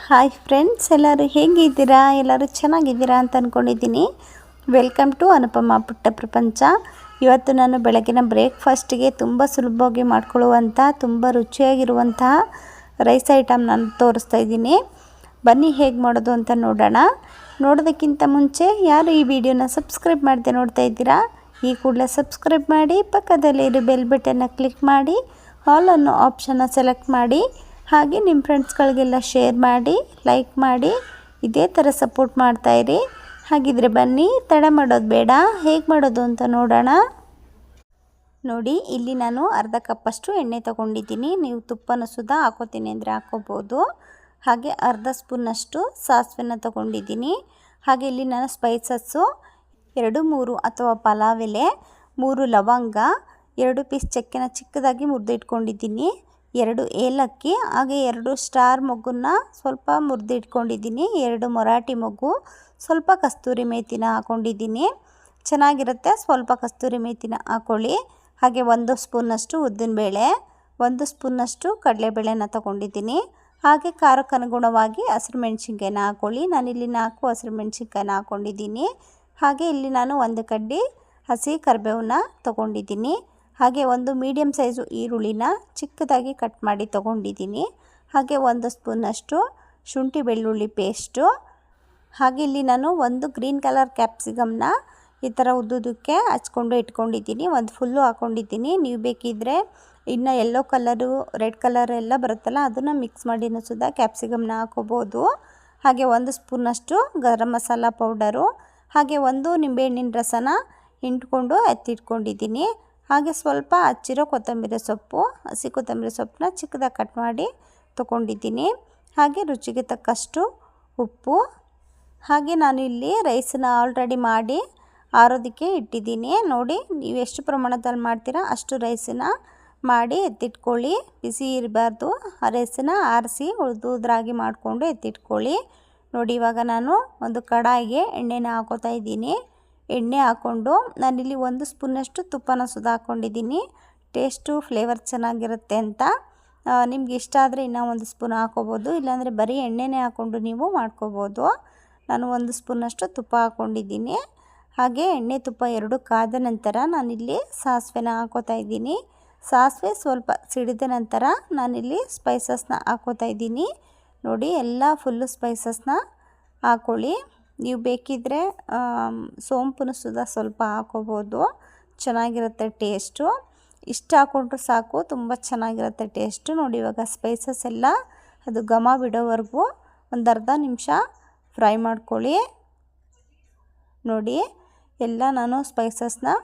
Hi friends, ಎಲ್ಲರೂ ಹೇಗಿದ್ದೀರಾ? ಎಲ್ಲರೂ ಚೆನ್ನಾಗಿದ್ದೀರಾ ಅಂತ ಅಂದ್ಕೊಂಡಿದ್ದೀನಿ. ವೆಲ್ಕಮ್ ಟು ಅನುಪಮ ಪುಟ್ಟ ಪ್ರಪಂಚ. ಇವತ್ತು ನಾನು ಬೆಳಗಿನ ಬ್ರೇಕ್ಫಾಸ್ಟಿಗೆ ತುಂಬ ಸುಲಭವಾಗಿ ಮಾಡ್ಕೊಳ್ಳುವಂಥ ತುಂಬ ರುಚಿಯಾಗಿರುವಂತಹ ರೈಸ್ ಐಟಮ್ ನಾನು ತೋರಿಸ್ತಾ ಇದ್ದೀನಿ. ಬನ್ನಿ ಹೇಗೆ ಮಾಡೋದು ಅಂತ ನೋಡೋಣ. ನೋಡೋದಕ್ಕಿಂತ ಮುಂಚೆ ಯಾರು ಈ ವಿಡಿಯೋನ ಸಬ್ಸ್ಕ್ರೈಬ್ ಮಾಡದೆ ನೋಡ್ತಾ ಇದ್ದೀರಾ, ಈ ಕೂಡಲೇ ಸಬ್ಸ್ಕ್ರೈಬ್ ಮಾಡಿ, ಪಕ್ಕದಲ್ಲಿ ಇರೋ ಬೆಲ್ ಬಟನ್ನ ಕ್ಲಿಕ್ ಮಾಡಿ, ಆಲ್ ಅನ್ನೋ ಆಪ್ಷನ್ನ ಸೆಲೆಕ್ಟ್ ಮಾಡಿ, ಹಾಗೆ ನಿಮ್ಮ ಫ್ರೆಂಡ್ಸ್ಗಳಿಗೆಲ್ಲ ಶೇರ್ ಮಾಡಿ, ಲೈಕ್ ಮಾಡಿ, ಇದೇ ಥರ ಸಪೋರ್ಟ್ ಮಾಡ್ತಾಯಿರಿ. ಹಾಗಿದ್ರೆ ಬನ್ನಿ, ತಡ ಮಾಡೋದು ಬೇಡ, ಹೇಗೆ ಮಾಡೋದು ಅಂತ ನೋಡೋಣ. ನೋಡಿ, ಇಲ್ಲಿ ನಾನು ಅರ್ಧ ಕಪ್ಪಷ್ಟು ಎಣ್ಣೆ ತೊಗೊಂಡಿದ್ದೀನಿ. ನೀವು ತುಪ್ಪನೂ ಸುಧಾ ಹಾಕೋತೀನಿ ಅಂದರೆ ಹಾಕೋಬೋದು. ಹಾಗೆ ಅರ್ಧ ಸ್ಪೂನಷ್ಟು ಸಾಸಿವೆನ ತೊಗೊಂಡಿದ್ದೀನಿ. ಹಾಗೆ ಇಲ್ಲಿ ನಾನು ಸ್ಪೈಸಸ್ಸು 2-3 ಅಥವಾ ಪಲಾವ್ ಎಲೆ, 3 ಲವಂಗ, 2 ಪೀಸ್ ಚಕ್ಕೆನ ಚಿಕ್ಕದಾಗಿ ಮುರಿದಿಟ್ಕೊಂಡಿದ್ದೀನಿ, 2 ಏಲಕ್ಕಿ, ಹಾಗೆ 2 ಸ್ಟಾರ್ ಮೊಗ್ಗನ್ನ ಸ್ವಲ್ಪ ಮುರಿದಿಟ್ಕೊಂಡಿದ್ದೀನಿ, 2 ಮರಾಠಿ ಮೊಗ್ಗು, ಸ್ವಲ್ಪ ಕಸ್ತೂರಿ ಮೇಥಿನ ಹಾಕ್ಕೊಂಡಿದ್ದೀನಿ. ಚೆನ್ನಾಗಿರುತ್ತೆ, ಸ್ವಲ್ಪ ಕಸ್ತೂರಿ ಮೇಥಿನ ಹಾಕ್ಕೊಳ್ಳಿ. ಹಾಗೆ 1 ಸ್ಪೂನಷ್ಟು ಉದ್ದಿನಬೇಳೆ, 1 ಸ್ಪೂನಷ್ಟು ಕಡಲೆಬೇಳೆನ ತೊಗೊಂಡಿದ್ದೀನಿ. ಹಾಗೆ ಖಾರಕ್ಕೆ ಅನುಗುಣವಾಗಿ ಹಸಿರು ಮೆಣಸಿನ್ಕಾಯಿನ ಹಾಕ್ಕೊಳ್ಳಿ. ನಾನಿಲ್ಲಿ 4 ಹಸಿರು ಮೆಣಸಿನ್ಕಾಯಿನ ಹಾಕ್ಕೊಂಡಿದ್ದೀನಿ. ಹಾಗೆ ಇಲ್ಲಿ ನಾನು 1 ಕಡ್ಡಿ ಹಸಿ ಕರಿಬೇವನ್ನ ತೊಗೊಂಡಿದ್ದೀನಿ. ಹಾಗೆ 1 ಮೀಡಿಯಮ್ ಸೈಜು ಈರುಳ್ಳಿನ ಚಿಕ್ಕದಾಗಿ ಕಟ್ ಮಾಡಿ ತೊಗೊಂಡಿದ್ದೀನಿ. ಹಾಗೆ 1 ಸ್ಪೂನಷ್ಟು ಶುಂಠಿ ಬೆಳ್ಳುಳ್ಳಿ ಪೇಸ್ಟು. ಹಾಗೆ ಇಲ್ಲಿ ನಾನು 1 ಗ್ರೀನ್ ಕಲರ್ ಕ್ಯಾಪ್ಸಿಕಮ್ನ ಈ ಥರ ಉದ್ದುದಕ್ಕೆ ಹಚ್ಕೊಂಡು ಇಟ್ಕೊಂಡಿದ್ದೀನಿ, 1 ಫುಲ್ಲು ಹಾಕ್ಕೊಂಡಿದ್ದೀನಿ. ನೀವು ಬೇಕಿದ್ದರೆ ಇನ್ನು ಯೆಲ್ಲೋ ಕಲರು, ರೆಡ್ ಕಲರ್ ಎಲ್ಲ ಬರುತ್ತಲ್ಲ, ಅದನ್ನು ಮಿಕ್ಸ್ ಮಾಡಿನೂ ಸುಧಾ ಕ್ಯಾಪ್ಸಿಕಮ್ನ ಹಾಕೋಬೋದು. ಹಾಗೆ 1 ಸ್ಪೂನಷ್ಟು ಗರಂ ಮಸಾಲ ಪೌಡರು, ಹಾಗೆ 1 ನಿಂಬೆಹಣ್ಣಿನ ರಸನ ಹಿಂಡ್ಕೊಂಡು ಎತ್ತಿಟ್ಕೊಂಡಿದ್ದೀನಿ. ಹಾಗೆ ಸ್ವಲ್ಪ ಹಚ್ಚಿರೋ ಕೊತ್ತಂಬರಿ ಸೊಪ್ಪು, ಹಸಿ ಕೊತ್ತಂಬರಿ ಸೊಪ್ಪನ್ನ ಚಿಕ್ಕದಾಗಿ ಕಟ್ ಮಾಡಿ ತೊಗೊಂಡಿದ್ದೀನಿ. ಹಾಗೆ ರುಚಿಗೆ ತಕ್ಕಷ್ಟು ಉಪ್ಪು. ಹಾಗೆ ನಾನು ಇಲ್ಲಿ ರೈಸನ್ನ ಆಲ್ರೆಡಿ ಮಾಡಿ ಆರೋದಕ್ಕೆ ಇಟ್ಟಿದ್ದೀನಿ. ನೋಡಿ, ನೀವು ಎಷ್ಟು ಪ್ರಮಾಣದಲ್ಲಿ ಮಾಡ್ತೀರಾ ಅಷ್ಟು ರೈಸನ್ನ ಮಾಡಿ ಎತ್ತಿಟ್ಕೊಳ್ಳಿ. ಬಿಸಿ ಇರಬಾರ್ದು, ಆ ರೈಸನ್ನ ಆರಿಸಿ ಉದುರಾಗಿ ಮಾಡಿಕೊಂಡು ಎತ್ತಿಟ್ಕೊಳ್ಳಿ. ನೋಡಿ, ಇವಾಗ ನಾನು ಒಂದು ಕಡಾಯಿಗೆ ಎಣ್ಣೆನ ಹಾಕೋತಾ ಇದ್ದೀನಿ. ಎಣ್ಣೆ ಹಾಕ್ಕೊಂಡು ನಾನಿಲ್ಲಿ 1 ಸ್ಪೂನಷ್ಟು ತುಪ್ಪನ ಸುಧಾ ಹಾಕ್ಕೊಂಡಿದ್ದೀನಿ. ಟೇಸ್ಟು ಫ್ಲೇವರ್ ಚೆನ್ನಾಗಿರುತ್ತೆ ಅಂತ. ನಿಮ್ಗೆ ಇಷ್ಟ ಆದರೆ ಇನ್ನೂ 1 ಸ್ಪೂನ್ ಹಾಕ್ಕೋಬೋದು, ಇಲ್ಲಾಂದರೆ ಬರೀ ಎಣ್ಣೆನೇ ಹಾಕ್ಕೊಂಡು ನೀವು ಮಾಡ್ಕೋಬೋದು. ನಾನು 1 ಸ್ಪೂನಷ್ಟು ತುಪ್ಪ ಹಾಕ್ಕೊಂಡಿದ್ದೀನಿ. ಹಾಗೆ ಎಣ್ಣೆ ತುಪ್ಪ 2 ಕಾದ ನಂತರ ನಾನಿಲ್ಲಿ ಸಾಸಿವೆನ ಹಾಕೋತಾ ಇದ್ದೀನಿ. ಸಾಸಿವೆ ಸ್ವಲ್ಪ ಸಿಡಿದ ನಂತರ ನಾನಿಲ್ಲಿ ಸ್ಪೈಸಸ್ನ ಹಾಕೋತಾ ಇದ್ದೀನಿ. ನೋಡಿ, ಎಲ್ಲ ಫುಲ್ಲು ಸ್ಪೈಸಸ್ನ ಹಾಕ್ಕೊಳ್ಳಿ. ನೀವು ಬೇಕಿದ್ದರೆ ಸೋಂಪನ್ನು ಸುಧಾ ಸ್ವಲ್ಪ ಹಾಕೋಬೋದು, ಚೆನ್ನಾಗಿರುತ್ತೆ ಟೇಸ್ಟು. ಇಷ್ಟು ಹಾಕ್ಕೊಂಡ್ರೆ ಸಾಕು, ತುಂಬ ಚೆನ್ನಾಗಿರುತ್ತೆ ಟೇಸ್ಟು. ನೋಡಿ, ಇವಾಗ ಸ್ಪೈಸಸ್ ಎಲ್ಲ ಅದು ಘಮ ಬಿಡೋವರೆಗೂ ಒಂದು ಅರ್ಧ ನಿಮಿಷ ಫ್ರೈ ಮಾಡ್ಕೊಳ್ಳಿ. ನೋಡಿ, ಎಲ್ಲ ನಾನು ಸ್ಪೈಸಸ್ನ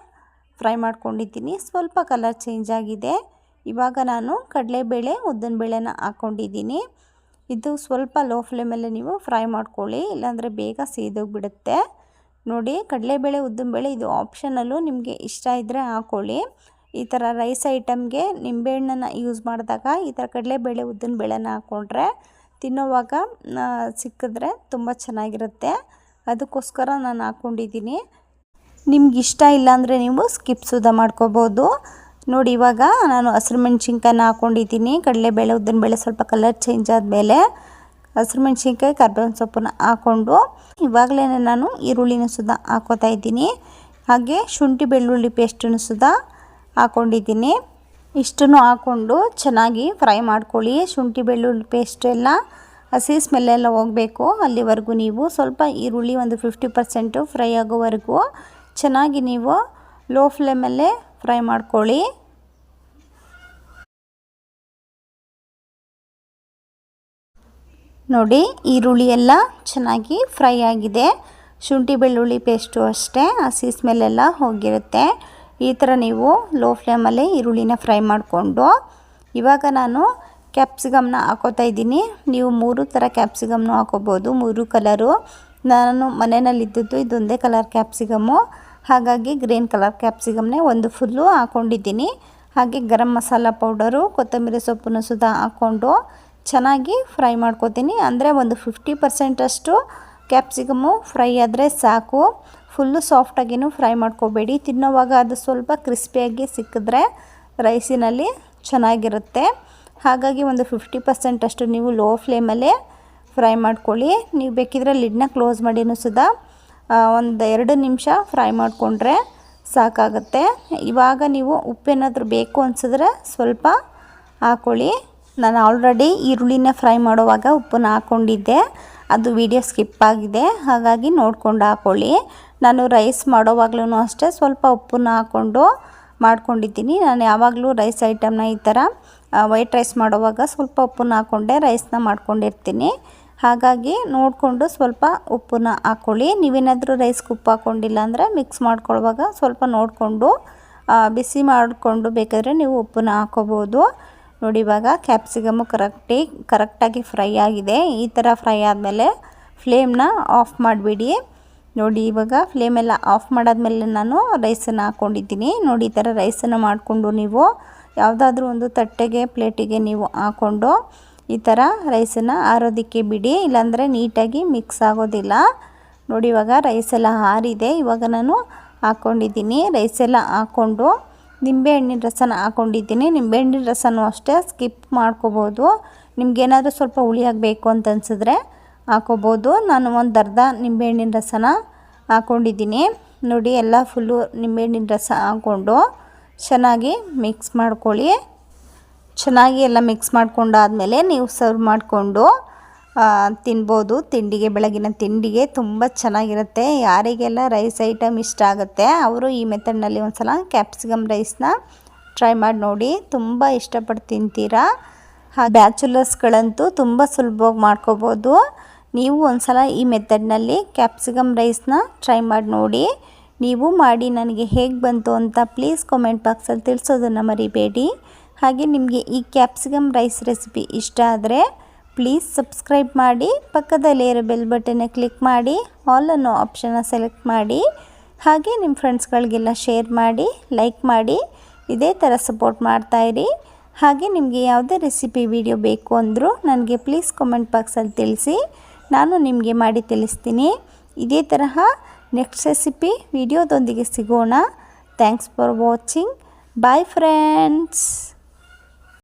ಫ್ರೈ ಮಾಡ್ಕೊಂಡಿದ್ದೀನಿ. ಸ್ವಲ್ಪ ಕಲರ್ ಚೇಂಜ್ ಆಗಿದೆ. ಇವಾಗ ನಾನು ಕಡಲೆಬೇಳೆ, ಉದ್ದಿನಬೇಳೆನ ಹಾಕ್ಕೊಂಡಿದ್ದೀನಿ. ಇದು ಸ್ವಲ್ಪ ಲೋ ಫ್ಲೇಮಲ್ಲಿ ನೀವು ಫ್ರೈ ಮಾಡ್ಕೊಳ್ಳಿ, ಇಲ್ಲಾಂದರೆ ಬೇಗ ಸೀದೋಗಿಬಿಡುತ್ತೆ. ನೋಡಿ, ಕಡಲೆಬೇಳೆ, ಉದ್ದಿನಬೇಳೆ ಇದು ಆಪ್ಷನಲ್ಲು, ನಿಮಗೆ ಇಷ್ಟ ಇದ್ದರೆ ಹಾಕ್ಕೊಳ್ಳಿ. ಈ ಥರ ರೈಸ್ ಐಟಮ್ಗೆ ನಿಂಬೆಹಣ್ಣನ್ನು ಯೂಸ್ ಮಾಡಿದಾಗ ಈ ಥರ ಕಡಲೆಬೇಳೆ, ಉದ್ದಿನಬೇಳೆನ ಹಾಕ್ಕೊಂಡ್ರೆ ತಿನ್ನೋವಾಗ ಸಿಕ್ಕಿದ್ರೆ ತುಂಬ ಚೆನ್ನಾಗಿರುತ್ತೆ. ಅದಕ್ಕೋಸ್ಕರ ನಾನು ಹಾಕ್ಕೊಂಡಿದ್ದೀನಿ. ನಿಮ್ಗೆ ಇಷ್ಟ ಇಲ್ಲಾಂದರೆ ನೀವು ಸ್ಕಿಪ್ ಸುಧಾ ಮಾಡ್ಕೋಬೋದು. ನೋಡಿ, ಇವಾಗ ನಾನು ಹಸಿರು ಮೆಣಸಿನ್ಕಾಯಿನ ಹಾಕ್ಕೊಂಡಿದ್ದೀನಿ. ಕಡಲೆಬೇಳೆ, ಉದ್ದಿನಬೇಳೆ ಸ್ವಲ್ಪ ಕಲರ್ ಚೇಂಜ್ ಆದಮೇಲೆ ಹಸಿರು ಮೆಣಸಿನ್ಕಾಯಿ, ಕರ್ಬೇವಿನ ಸೊಪ್ಪನ್ನ ಹಾಕ್ಕೊಂಡು ಇವಾಗಲೇ ನಾನು ಈರುಳ್ಳಿನ ಸುಧಾ ಹಾಕೋತಾ ಇದ್ದೀನಿ. ಹಾಗೆ ಶುಂಠಿ ಬೆಳ್ಳುಳ್ಳಿ ಪೇಸ್ಟನ್ನು ಸುಧಾ ಹಾಕ್ಕೊಂಡಿದ್ದೀನಿ. ಇಷ್ಟನ್ನು ಹಾಕ್ಕೊಂಡು ಚೆನ್ನಾಗಿ ಫ್ರೈ ಮಾಡ್ಕೊಳ್ಳಿ. ಶುಂಠಿ ಬೆಳ್ಳುಳ್ಳಿ ಪೇಸ್ಟ್ ಎಲ್ಲ ಹಸಿ ಸ್ಮೆಲ್ಲೆಲ್ಲ ಹೋಗಬೇಕು, ಅಲ್ಲಿವರೆಗೂ ನೀವು ಸ್ವಲ್ಪ ಈರುಳ್ಳಿ ಒಂದು 50% ಫ್ರೈ ಆಗೋವರೆಗೂ ಚೆನ್ನಾಗಿ ನೀವು ಲೋ ಫ್ಲೇಮಲ್ಲೇ ಫ್ರೈ ಮಾಡ್ಕೊಳ್ಳಿ. ನೋಡಿ, ಈರುಳ್ಳಿ ಎಲ್ಲ ಚೆನ್ನಾಗಿ ಫ್ರೈ ಆಗಿದೆ. ಶುಂಠಿ ಬೆಳ್ಳುಳ್ಳಿ ಪೇಸ್ಟು ಅಷ್ಟೇ, ಹಸಿ ಸ್ಮೆಲ್ಲೆಲ್ಲ ಹೋಗಿರುತ್ತೆ. ಈ ಥರ ನೀವು ಲೋ ಫ್ಲೇಮಲ್ಲೇ ಈರುಳ್ಳಿನ ಫ್ರೈ ಮಾಡಿಕೊಂಡು ಇವಾಗ ನಾನು ಕ್ಯಾಪ್ಸಿಕಮ್ನ ಹಾಕೋತಾ ಇದ್ದೀನಿ. ನೀವು 3 ಥರ ಕ್ಯಾಪ್ಸಿಕಮ್ನು ಹಾಕೋಬೋದು, 3 ಕಲರು. ನಾನು ಮನೆಯಲ್ಲಿದ್ದದ್ದು ಇದೊಂದೇ ಕಲರ್ ಕ್ಯಾಪ್ಸಿಕಮ್ಮು, ಹಾಗಾಗಿ ಗ್ರೀನ್ ಕಲರ್ ಕ್ಯಾಪ್ಸಿಕಮ್ನೇ 1 ಫುಲ್ಲು ಹಾಕ್ಕೊಂಡಿದ್ದೀನಿ. ಹಾಗೆ ಗರಂ ಮಸಾಲ ಪೌಡರು, ಕೊತ್ತಂಬರಿ ಸೊಪ್ಪನ್ನು ಸುಧಾ ಹಾಕ್ಕೊಂಡು ಚೆನ್ನಾಗಿ ಫ್ರೈ ಮಾಡ್ಕೋತೀನಿ. ಅಂದರೆ ಒಂದು 50% ಅಷ್ಟು ಕ್ಯಾಪ್ಸಿಕಮ್ಮು ಫ್ರೈ ಆದರೆ ಸಾಕು. ಫುಲ್ಲು ಸಾಫ್ಟಾಗಿನೂ ಫ್ರೈ ಮಾಡ್ಕೋಬೇಡಿ, ತಿನ್ನೋವಾಗ ಅದು ಸ್ವಲ್ಪ ಕ್ರಿಸ್ಪಿಯಾಗಿ ಸಿಕ್ಕಿದ್ರೆ ರೈಸಿನಲ್ಲಿ ಚೆನ್ನಾಗಿರುತ್ತೆ. ಹಾಗಾಗಿ ಒಂದು 50% ಅಷ್ಟು ನೀವು ಲೋ ಫ್ಲೇಮಲ್ಲೇ ಫ್ರೈ ಮಾಡ್ಕೊಳ್ಳಿ. ನೀವು ಬೇಕಿದ್ರೆ ಲಿಡ್ನ ಕ್ಲೋಸ್ ಮಾಡಿನೂ ಸುದಾ ಒಂದು 2 ನಿಮಿಷ ಫ್ರೈ ಮಾಡಿಕೊಂಡ್ರೆ ಸಾಕಾಗುತ್ತೆ. ಇವಾಗ ನೀವು ಉಪ್ಪೇನಾದರೂ ಬೇಕು ಅನಿಸಿದ್ರೆ ಸ್ವಲ್ಪ ಹಾಕ್ಕೊಳ್ಳಿ. ನಾನು ಆಲ್ರೆಡಿ ಈರುಳ್ಳಿನ ಫ್ರೈ ಮಾಡುವಾಗ ಉಪ್ಪನ್ನು ಹಾಕ್ಕೊಂಡಿದ್ದೆ, ಅದು ವಿಡಿಯೋ ಸ್ಕಿಪ್ ಆಗಿದೆ, ಹಾಗಾಗಿ ನೋಡ್ಕೊಂಡು ಹಾಕ್ಕೊಳ್ಳಿ. ನಾನು ರೈಸ್ ಮಾಡೋವಾಗ್ಲೂ ಅಷ್ಟೇ ಸ್ವಲ್ಪ ಉಪ್ಪನ್ನು ಹಾಕ್ಕೊಂಡು ಮಾಡ್ಕೊಂಡಿದ್ದೀನಿ. ನಾನು ಯಾವಾಗಲೂ ರೈಸ್ ಐಟಮ್ನ ಈ ಥರ ವೈಟ್ ರೈಸ್ ಮಾಡುವಾಗ ಸ್ವಲ್ಪ ಉಪ್ಪನ್ನು ಹಾಕ್ಕೊಂಡೆ ರೈಸ್ನ ಮಾಡ್ಕೊಂಡಿರ್ತೀನಿ. ಹಾಗಾಗಿ ನೋಡಿಕೊಂಡು ಸ್ವಲ್ಪ ಉಪ್ಪನ್ನ ಹಾಕ್ಕೊಳ್ಳಿ. ನೀವೇನಾದರೂ ರೈಸ್ಗೆ ಉಪ್ಪು ಹಾಕ್ಕೊಂಡಿಲ್ಲ ಅಂದರೆ ಮಿಕ್ಸ್ ಮಾಡ್ಕೊಳ್ಳುವಾಗ ಸ್ವಲ್ಪ ನೋಡಿಕೊಂಡು ಬಿಸಿ ಮಾಡಿಕೊಂಡು ಬೇಕಾದರೆ ನೀವು ಉಪ್ಪನ್ನ ಹಾಕ್ಕೋಬೋದು. ನೋಡಿ, ಇವಾಗ ಕ್ಯಾಪ್ಸಿಕಮ್ಮು ಕರೆಕ್ಟಾಗಿ ಫ್ರೈ ಆಗಿದೆ. ಈ ಥರ ಫ್ರೈ ಆದಮೇಲೆ ಫ್ಲೇಮ್ನ ಆಫ್ ಮಾಡಿಬಿಡಿ. ನೋಡಿ, ಇವಾಗ ಫ್ಲೇಮೆಲ್ಲ ಆಫ್ ಮಾಡಾದ್ಮೇಲೆ ನಾನು ರೈಸನ್ನು ಹಾಕ್ಕೊಂಡಿದ್ದೀನಿ. ನೋಡಿ, ಈ ಥರ ರೈಸನ್ನು ಮಾಡಿಕೊಂಡು ನೀವು ಯಾವುದಾದ್ರೂ ಒಂದು ತಟ್ಟೆಗೆ ಪ್ಲೇಟಿಗೆ ನೀವು ಹಾಕ್ಕೊಂಡು ಈ ಥರ ರೈಸನ್ನು ಆರೋದಕ್ಕೆ ಬಿಡಿ, ಇಲ್ಲಾಂದರೆ ನೀಟಾಗಿ ಮಿಕ್ಸ್ ಆಗೋದಿಲ್ಲ. ನೋಡಿ, ಇವಾಗ ರೈಸೆಲ್ಲ ಆರಿದೆ. ಇವಾಗ ನಾನು ಹಾಕ್ಕೊಂಡಿದ್ದೀನಿ. ರೈಸೆಲ್ಲ ಹಾಕ್ಕೊಂಡು ನಿಂಬೆಹಣ್ಣಿನ ರಸನ ಹಾಕ್ಕೊಂಡಿದ್ದೀನಿ. ನಿಂಬೆಹಣ್ಣಿನ ರಸನೂ ಅಷ್ಟೇ ಸ್ಕಿಪ್ ಮಾಡ್ಕೋಬೋದು. ನಿಮ್ಗೇನಾದರೂ ಸ್ವಲ್ಪ ಹುಳಿ ಆಗಬೇಕು ಅಂತ ಅನಿಸಿದ್ರೆ ಹಾಕ್ಕೋಬೋದು. ನಾನು ಒಂದು ಅರ್ಧ ನಿಂಬೆಹಣ್ಣಿನ ರಸನ ಹಾಕ್ಕೊಂಡಿದ್ದೀನಿ. ನೋಡಿ, ಎಲ್ಲ ಫುಲ್ಲು ನಿಂಬೆಹಣ್ಣಿನ ರಸ ಹಾಕ್ಕೊಂಡು ಚೆನ್ನಾಗಿ ಮಿಕ್ಸ್ ಮಾಡ್ಕೊಳ್ಳಿ. ಚೆನ್ನಾಗಿ ಎಲ್ಲ ಮಿಕ್ಸ್ ಮಾಡ್ಕೊಂಡಾದಮೇಲೆ ನೀವು ಸರ್ವ್ ಮಾಡಿಕೊಂಡು ತಿನ್ಬೋದು. ತಿಂಡಿಗೆ, ಬೆಳಗಿನ ತಿಂಡಿಗೆ ತುಂಬ ಚೆನ್ನಾಗಿರುತ್ತೆ. ಯಾರಿಗೆಲ್ಲ ರೈಸ್ ಐಟಮ್ ಇಷ್ಟ ಆಗುತ್ತೆ ಅವರು ಈ ಮೆಥಡ್ನಲ್ಲಿ ಒಂದು ಸಲ ಕ್ಯಾಪ್ಸಿಕಮ್ ರೈಸ್ನ ಟ್ರೈ ಮಾಡಿ ನೋಡಿ, ತುಂಬ ಇಷ್ಟಪಟ್ಟು ತಿಂತೀರಾ. ಬ್ಯಾಚುಲರ್ಸ್ಗಳಂತೂ ತುಂಬ ಸುಲಭವಾಗಿ ಮಾಡ್ಕೋಬೋದು. ನೀವು ಒಂದು ಸಲ ಈ ಮೆಥಡ್ನಲ್ಲಿ ಕ್ಯಾಪ್ಸಿಕಮ್ ರೈಸ್ನ ಟ್ರೈ ಮಾಡಿ ನೋಡಿ. ನೀವು ಮಾಡಿ ನನಗೆ ಹೇಗೆ ಬಂತು ಅಂತ ಪ್ಲೀಸ್ ಕಾಮೆಂಟ್ ಬಾಕ್ಸಲ್ಲಿ ತಿಳಿಸೋದನ್ನು ಮರಿಬೇಡಿ. ಹಾಗೆ ನಿಮಗೆ ಈ ಕ್ಯಾಪ್ಸಿಕಮ್ ರೈಸ್ ರೆಸಿಪಿ ಇಷ್ಟ ಆದರೆ ಪ್ಲೀಸ್ ಸಬ್ಸ್ಕ್ರೈಬ್ ಮಾಡಿ, ಪಕ್ಕದಲ್ಲೇ ಇರೋ ಬೆಲ್ ಬಟನ್ನ ಕ್ಲಿಕ್ ಮಾಡಿ, ಆಲ್ ಅನ್ನೋ ಆಪ್ಷನ್ನ ಸೆಲೆಕ್ಟ್ ಮಾಡಿ. ಹಾಗೆ ನಿಮ್ಮ ಫ್ರೆಂಡ್ಸ್ಗಳಿಗೆಲ್ಲ ಶೇರ್ ಮಾಡಿ, ಲೈಕ್ ಮಾಡಿ. ಇದೇ ಥರ ಸಪೋರ್ಟ್ ಮಾಡ್ತಾಯಿರಿ. ಹಾಗೆ ನಿಮಗೆ ಯಾವುದೇ ರೆಸಿಪಿ ವಿಡಿಯೋ ಬೇಕು ಅಂದರೂ ನನಗೆ ಪ್ಲೀಸ್ ಕಾಮೆಂಟ್ ಬಾಕ್ಸಲ್ಲಿ ತಿಳಿಸಿ, ನಾನು ನಿಮಗೆ ಮಾಡಿ ತಿಳಿಸ್ತೀನಿ. ಇದೇ ತರಹ ನೆಕ್ಸ್ಟ್ ರೆಸಿಪಿ ವಿಡಿಯೋದೊಂದಿಗೆ ಸಿಗೋಣ. Thanks for watching. Bye friends.